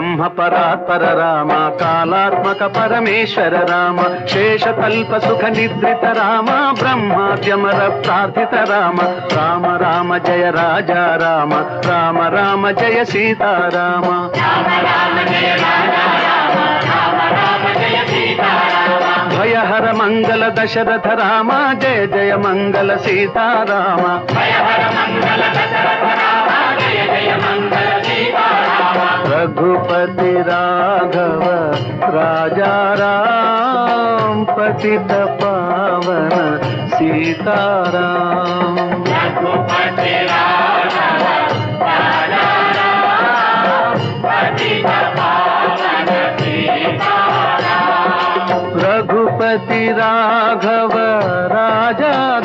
బ్రహ్మ పరాత్పర రామ కాలాత్మక పరమేశ్వర రామ శేషకల్ప సుఖ నిద్రిత రామ బ్రహ్మాద్యమర ప్రార్థిత రామ రామ రామ జయ రాజా రామ రామ రామ జయ సీతారామ భయహర మంగళ దశరథ రామ జయ జయ మంగళ సీతారామ रघुपति राघव राजा राम पतित पावन सीताराम रघुपति राघव राजा राम पतित पावन सीताराम रघुपति राघव राजा